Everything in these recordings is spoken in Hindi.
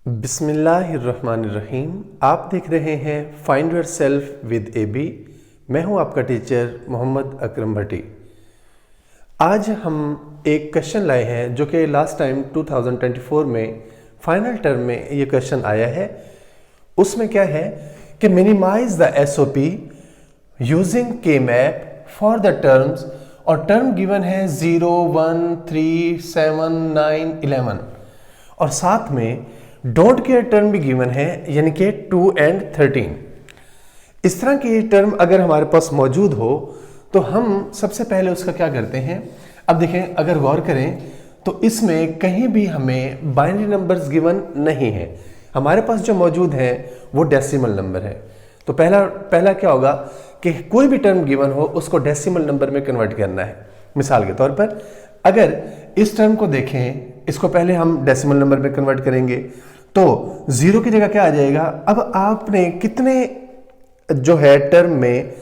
बिस्मिल्लाहिर्रहमानिर्रहीम। आप देख रहे हैं find yourself with AB. मैं हूं आपका टीचर मोहम्मद अकरम भट्टी। आज हम एक क्वेश्चन लाए हैं जो कि लास्ट टाइम 2024 में फाइनल टर्म में ये क्वेश्चन आया है। उसमें क्या है कि मिनिमाइज द एसओपी यूजिंग के मैप फॉर द टर्म्स, और टर्म गिवन है 0, 1, 3, 7, 9, 11 और साथ में डोंट केयर टर्म भी गिवन है, यानी कि 2 and 13। इस तरह की टर्म अगर हमारे पास मौजूद हो तो हम सबसे पहले उसका क्या करते हैं। अब देखें, अगर गौर करें तो इसमें कहीं भी हमें बाइनरी नंबर्स गिवन नहीं है। हमारे पास जो मौजूद है वो डेसिमल नंबर है। तो पहला क्या होगा कि कोई भी टर्म गिवन हो उसको डेसिमल नंबर में कन्वर्ट करना है। मिसाल के तौर पर अगर इस टर्म को देखें, इसको पहले हम डेसिमल नंबर में कन्वर्ट करेंगे तो 0 की जगह क्या आ जाएगा। अब आपने कितने जो है टर्म में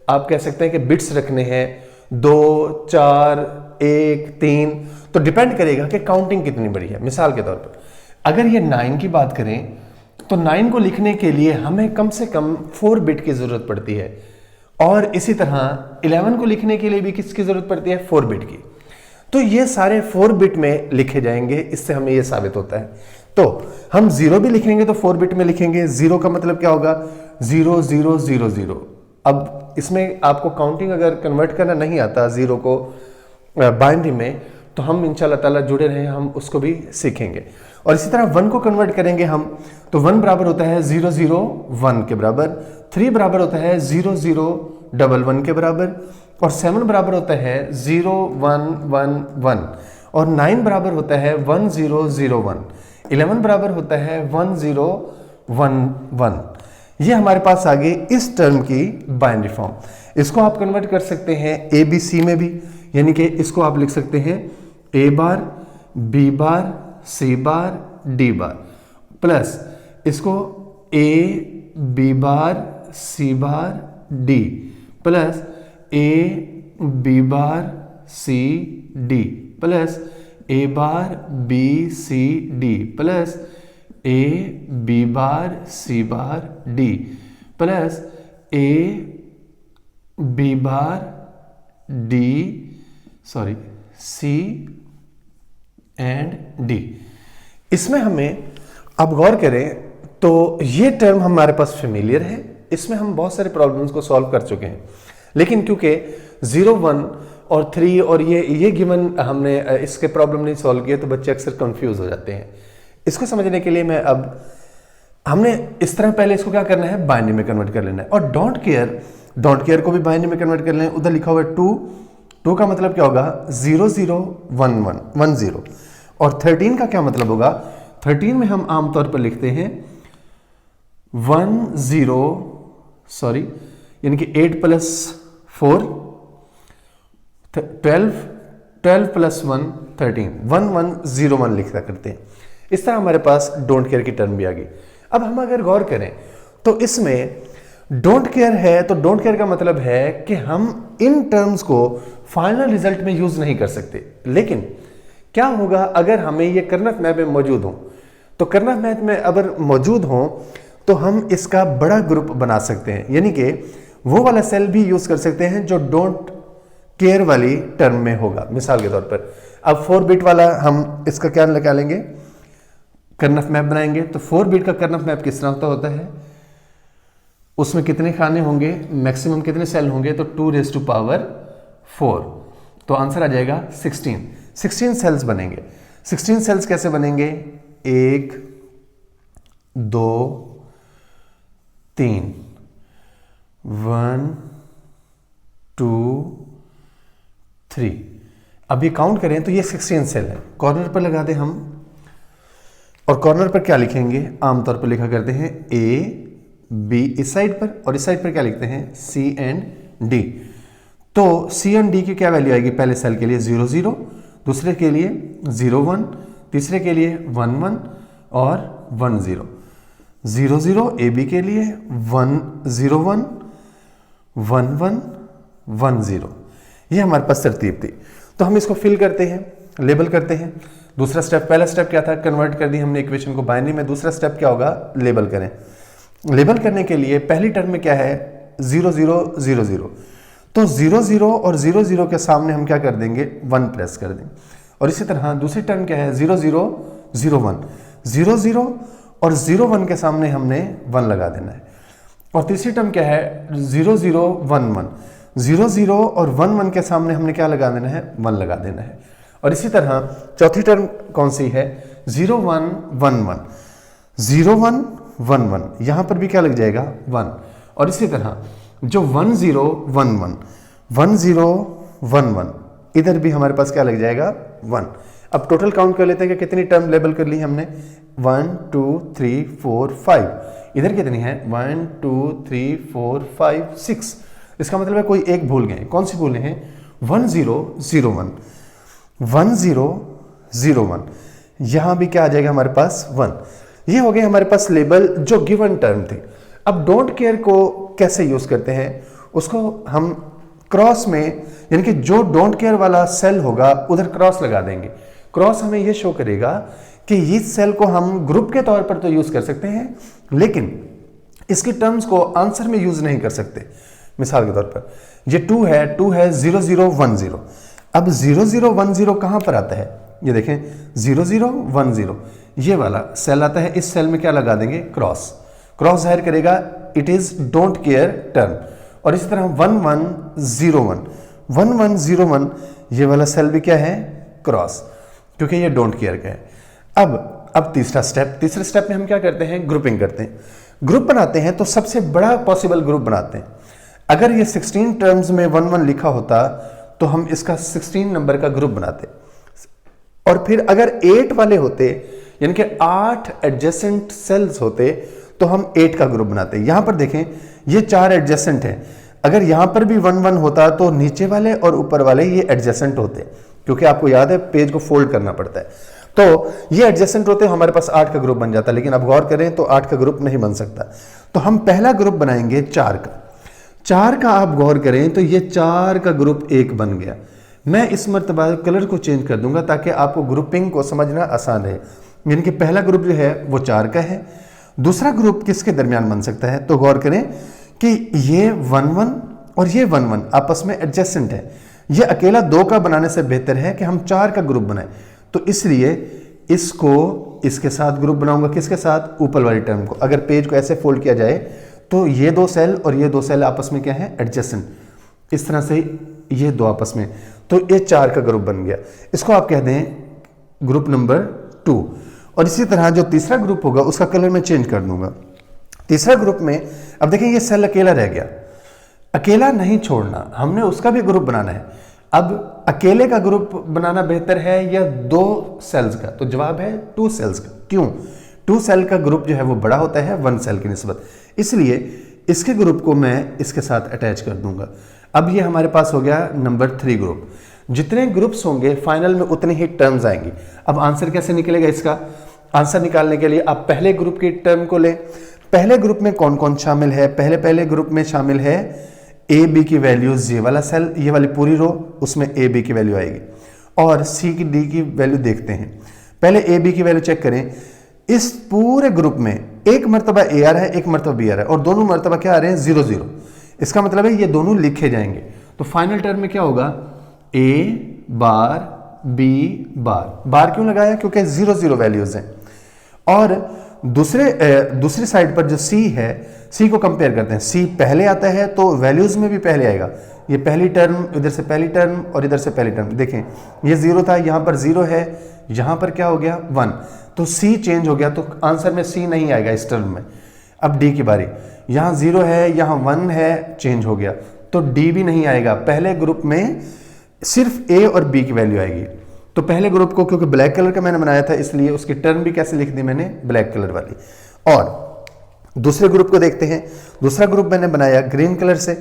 आप कह सकते हैं कि बिट्स रखने हैं, 2, 4, 1, 3, तो डिपेंड करेगा कि काउंटिंग कितनी बड़ी है। मिसाल के तौर पर अगर ये 9 की बात करें तो 9 को लिखने के लिए हमें कम से कम 4 बिट की जरूरत पड़ती है, और इसी तरह 11 को लिखने के लिए भी किसकी जरूरत पड़ती है, 4 बिट की। तो ये सारे 4 बिट में लिखे जाएंगे। इससे हमें ये साबित होता है। तो हम 0 भी लिखेंगे तो 4 बिट में लिखेंगे। 0 का मतलब क्या होगा, 0 0 0 0। अब इसमें आपको काउंटिंग अगर कन्वर्ट करना नहीं आता 0 को बाइनरी में, तो हम इंशाल्लाह ताला जुड़े रहे, हम उसको भी सीखेंगे। और इसी तरह 1 को कन्वर्ट करेंगे हम, तो 1 बराबर होता है 0 0 1 के बराबर, 3 बराबर होता है 0 0 1 1 के बराबर, और 7 बराबर होता है 0 1 1 1, और 9 बराबर होता है 1 0 0 1, 11 बराबर होता है 1 0 1 1। ये हमारे पास आ गई इस टर्म की बाइनरी फॉर्म। इसको आप कन्वर्ट कर सकते हैं ए बी सी में भी, यानी कि इसको आप लिख सकते हैं A bar, B bar, C bar, D bar, plus इसको A B bar, C bar, D, plus A B bar, C D, plus A bar, B C D, plus A B bar, C bar, D, plus A B bar, D, sorry C and D. इसमें हमें अब गौर करें तो ये टर्म हमारे पास फेमिलियर है। इसमें हम बहुत सारे प्रॉब्लम्स को सॉल्व कर चुके हैं, लेकिन क्योंकि 0 1 और 3 और ये गिवन हमने इसके प्रॉब्लम नहीं सॉल्व किए, तो बच्चे अक्सर कंफ्यूज हो जाते हैं। इसको समझने के लिए हमने इस तरह पहले इसको क्या करना है, बाइनरी में कन्वर्ट कर लेना है। और डोंट केयर को भी बाइनरी में कन्वर्ट कर लेना है। उधर लिखा हुआ है 2 का मतलब क्या होगा, 0 0 1 1 1 0। और 13 का क्या मतलब होगा, 13 में हम आमतौर पर लिखते हैं 1 0, सॉरी, यानी कि 8 + 4 12 + 1 13, 1 1 0 1 लिखा करते हैं। इस तरह हमारे पास डोंट केयर की टर्म भी आ गई। अब हम अगर गौर करें तो इसमें डोंट केयर है, तो डोंट केयर का मतलब है कि हम इन टर्म्स को फाइनल रिजल्ट में यूज नहीं कर सकते। लेकिन क्या होगा अगर हमें ये कर्नफ मैप में मौजूद हो, तो कर्नफ मैप में अगर मौजूद हो तो हम इसका बड़ा ग्रुप बना सकते हैं, यानी कि वो वाला सेल भी यूज कर सकते हैं जो डोंट केयर वाली टर्म में होगा। मिसाल के तौर पर अब 4 बिट वाला हम इसका क्या निकालेंगे, कर्नफ मैप बनाएंगे। तो 4 बिट का कर्नफ मैप किस तरह होता है, उसमें कितने खाने होंगे, मैक्सिमम कितने सेल होंगे, तो 2⁴। तो आंसर आ जाएगा 16 सेल्स बनेंगे। 16 सेल्स कैसे बनेंगे, 1 2 3 1 2 3। अब ये काउंट करें तो ये 16 सेल है। कॉर्नर पर लगा दें हम, और कॉर्नर पर क्या लिखेंगे, आमतौर पर लिखा करते हैं ए बी इस साइड पर, और इस साइड पर क्या लिखते हैं, सी एंड डी। तो सी एंड डी की क्या वैल्यू आएगी, पहले सेल के लिए 0 0, दूसरे के लिए 0 1, तीसरे के लिए 1 1 और 1 0, 0 0 ए बी के लिए 1 0 1 1 1 1 0। ये हमारे पास तरतीब थी। तो हम इसको फिल करते हैं। लेबल करते हैं। दूसरा स्टेप, पहला स्टेप क्या था, कन्वर्ट कर दी हमने इक्वेशन को बाइनरी में। दूसरा स्टेप क्या होगा, लेबल करें। लेबल करने के लिए पहली टर्म में क्या है, 0 0 0 0, तो 0 0 और 0 0 के सामने हम क्या कर देंगे, 1 प्रेस कर देंगे। और इसी तरह दूसरी टर्म क्या है, 0 0 0 1, 0 0 और 0 1 के सामने हमने 1 लगा देना है। और तीसरी टर्म क्या है, 0 0 1 1, 0 0 और 1 1 के सामने हमने क्या लगा देना है, 1 लगा देना है। और इसी तरह चौथी टर्म कौन सी है, 0 1 1 1, 0 1 1 1, यहां पर भी क्या लग जाएगा, 1। और इसी तरह जो 1 0 1 1, 1 0 1 1, इधर भी हमारे पास क्या लग जाएगा, 1। अब टोटल काउंट कर लेते हैं कि कितनी टर्म लेबल कर ली हमने, 1 2 3 4 5, इधर कितनी है, 1 2 3 4 5 6। इसका मतलब है कोई एक भूल गए, कौन सी भूले हैं, 1 0 0 1, 1 0 0 1, यहां भी क्या आ जाएगा हमारे पास, 1। ये हो गए हमारे पास लेबल जो गिवन टर्म थे। अब डोंट केयर को कैसे यूज करते हैं, उसको हम क्रॉस में, यानी कि जो डोंट केयर वाला सेल होगा उधर क्रॉस लगा देंगे। क्रॉस हमें यह शो करेगा कि इस सेल को हम ग्रुप के तौर पर तो यूज कर सकते हैं, लेकिन इसकी टर्म्स को आंसर में यूज नहीं कर सकते। मिसाल के तौर पर ये 2 है 0 0 1 0। अब 0 0 1 0 कहां पर आता है, ये देखें 0 0 1 0, ये वाला सेल आता है। इस सेल में क्या लगा देंगे, क्रॉस। क्रॉस जाहिर करेगा it is don't care term. और इसी तरह 1 1 0 1, 1 1 0 1, ये वाला सेल भी क्या है, क्रॉस, क्योंकि ये डोंट केयर का है। अब तीसरा स्टेप, तीसरे स्टेप में हम क्या करते हैं, ग्रुपिंग करते हैं। ग्रुप बनाते हैं तो सबसे बड़ा पॉसिबल ग्रुप बनाते हैं। अगर ये 16 टर्म्स में 1 1 लिखा होता तो हम इसका 16 नंबर का ग्रुप बनाते, और फिर अगर 8 वाले होते, यानी कि 8 एडजेसेंट सेल्स होते, तो हम 8 का ग्रुप बनाते। यहां पर देखें ये 4 एडजेसेंट है, अगर यहां पर भी 1 1 होता तो नीचे वाले और ऊपर वाले ये एडजेसेंट होते, क्योंकि आपको याद है पेज को फोल्ड करना पड़ता है। तो ये एडजेसेंट होते, हमारे पास 8 का ग्रुप बन जाता। लेकिन अब गौर करें तो 8 का ग्रुप नहीं बन सकता। तो हम पहला ग्रुप बनाएंगे 4 का। 4 का आप गौर करें तो ये 4 का ग्रुप 1 बन गया। मैं इस मर्तबा कलर को चेंज कर दूंगा ताकि आपको ग्रुपिंग को समझना आसान है। यानी कि पहला ग्रुप जो है वो 4 का है। दूसरा ग्रुप किसके दरमियान बन सकता है, तो गौर करें कि ये 1 1 और ये 1 1 आपस में एडजेसेंट है। ये अकेला 2 का बनाने से बेहतर है कि हम 4 का ग्रुप बनाएं। तो इसलिए इसको इसके साथ ग्रुप बनाऊंगा, किसके साथ, ऊपर वाली टर्म को। अगर पेज को ऐसे फोल्ड किया जाए तो ये 2 सेल और ये 2 सेल आपस में क्या है, एडजेसेंट। इस तरह से ये 2 आपस में, तो ये 4 का ग्रुप बन गया। इसको आप कह दें ग्रुप नंबर 2। और इसी तरह जो तीसरा ग्रुप होगा उसका कलर मैं चेंज कर दूंगा। तीसरा ग्रुप में अब देखें ये सेल अकेला रह गया। अकेला नहीं छोड़ना, हमने उसका भी ग्रुप बनाना है। अब अकेले का ग्रुप बनाना बेहतर है या 2 सेल्स का, तो जवाब है 2 सेल्स का। क्यों, 2 सेल का ग्रुप जो है वो बड़ा होता है 1 सेल की निस्बत, इसलिए इसके ग्रुप को मैं इसके साथ अटैच कर दूंगा। अब ये हमारे पास हो गया नंबर 3 ग्रुप। जितने ग्रुप्स होंगे फाइनल में उतनी ही टर्म्स आएंगी। अब आंसर कैसे निकलेगा इसका, आंसर निकालने के लिए आप पहले ग्रुप की टर्म को लें। पहले ग्रुप में कौन कौन शामिल है, पहले ग्रुप में शामिल है ए बी की वैल्यूज, ये वाला सेल, ये वाली पूरी रो, उसमें ए बी की वैल्यू आएगी। और सी की डी की वैल्यू देखते हैं। पहले ए बी की वैल्यू चेक करें। इस पूरे ग्रुप में एक मरतबा ए आ रहा है, एक मरतबा बी आ रहा है, और दोनों मरतबा क्या आ रहे हैं, 0 0। इसका मतलब है ये दोनों लिखे जाएंगे। तो फाइनल टर्म में क्या होगा, ए बार बी बार। बार क्यों लगाया, क्योंकि 0 0 वैल्यूज हैं। और दूसरी साइड पर जो सी है, सी को कंपेयर करते हैं। सी पहले आता है तो वैल्यूज में भी पहले आएगा। ये पहली टर्म, इधर से पहली टर्म और इधर से पहली टर्म। देखें ये 0 था, यहां पर 0 है, यहां पर क्या हो गया 1, तो सी चेंज हो गया, तो आंसर में सी नहीं आएगा इस टर्म में। अब डी की बारी, यहां 0 है, यहां 1 है, चेंज हो गया, तो डी भी नहीं आएगा। पहले ग्रुप में सिर्फ ए और बी की वैल्यू आएगी। तो पहले ग्रुप को क्योंकि ब्लैक कलर का मैंने बनाया था, इसलिए उसकी टर्म भी कैसे लिख दी मैंने, ब्लैक कलर वाली। और दूसरे ग्रुप को देखते हैं। दूसरा ग्रुप मैंने बनाया ग्रीन कलर से।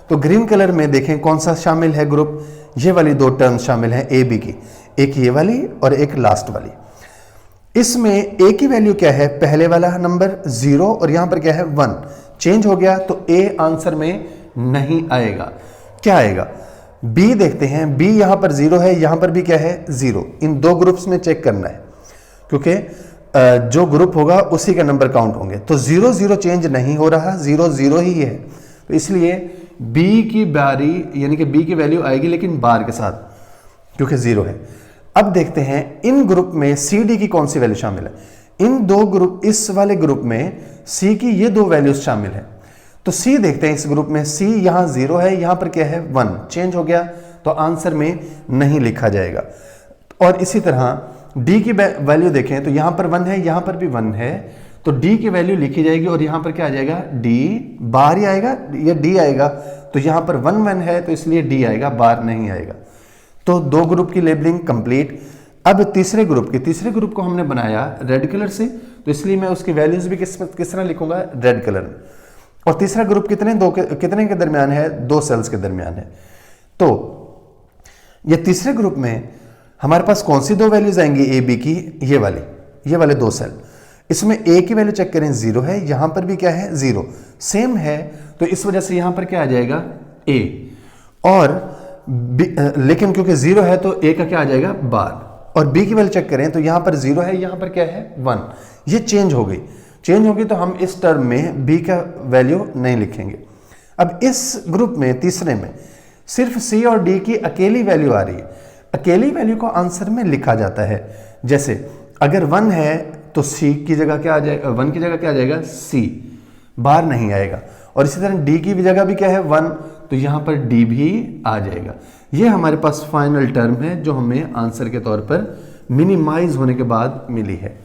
तो ग्रीन कलर में देखें कौन सा शामिल है ग्रुप, ये वाली 2 टर्म्स शामिल हैं ए बी की, एक ये वाली और एक लास्ट वाली। इसमें ए की वैल्यू क्या है, पहले वाला नंबर 0 और यहां पर क्या है 1, चेंज हो गया, तो ए आंसर में नहीं आएगा। क्या आएगा, बी देखते हैं, बी यहां पर 0 है, यहां पर भी क्या है 0। इन दो ग्रुप्स में चेक करना है, क्योंकि जो ग्रुप होगा उसी का नंबर काउंट होंगे। तो 0 0 चेंज नहीं हो रहा, 0 0 ही है, तो इसलिए बी की बारी यानी कि बी की वैल्यू आएगी लेकिन बार के साथ, क्योंकि 0 है। अब देखते हैं इन ग्रुप में सी डी की कौन सी वैल्यू शामिल है। इन दो ग्रुप, इस वाले ग्रुप में सी की ये दो वैल्यूज शामिल है। तो सी देखते हैं, इस ग्रुप में सी यहां 0 है, यहां पर क्या है 1, चेंज हो गया तो आंसर में नहीं लिखा जाएगा। और इसी तरह डी की वैल्यू देखें तो यहां पर 1 है, यहां पर भी 1 है, तो डी की वैल्यू लिखी जाएगी और यहां पर क्या आ जाएगा डी, बाहर ही आएगा या डी आएगा। तो यहां पर 1 1 है तो इसलिए डी आएगा, बार नहीं आएगा। तो दो ग्रुप की लेबलिंग कंप्लीट। अब तीसरे ग्रुप को हमने बनाया रेड कलर से, तो इसलिए मैं उसकी वैल्यूज भी किस तरह लिखूंगा, रेड कलर में। और तीसरा ग्रुप कितने के दरमियान है, 2 सेल्स के दरमियान है। तो ये तीसरे ग्रुप में हमारे पास कौन सी दो वैल्यूज आएंगी ए बी की, ये वाले 2 सेल। इसमें ए की वैल्यू चेक करें 0 है, यहां पर भी क्या है 0 सेम है, तो इस वजह से यहां पर क्या आ जाएगा ए। और लेकिन क्योंकि 0 है तो ए का क्या आ जाएगा बार। और बी की वैल्यू चेक करें तो यहां पर 0 है, यहां पर क्या है 1, ये चेंज होगी तो हम इस टर्म में बी का वैल्यू नहीं लिखेंगे। अब इस ग्रुप में तीसरे में सिर्फ सी और डी की अकेली वैल्यू आ रही है। अकेली वैल्यू को आंसर में लिखा जाता है। जैसे अगर 1 है तो सी की जगह क्या आ जाएगा, 1 की जगह क्या आ जाएगा सी, बाहर नहीं आएगा। और इसी तरह डी की जगह भी क्या है 1, तो यहां पर डी भी आ जाएगा। ये हमारे पास फाइनल टर्म है जो हमें आंसर के तौर पर मिनिमाइज होने के बाद मिली है।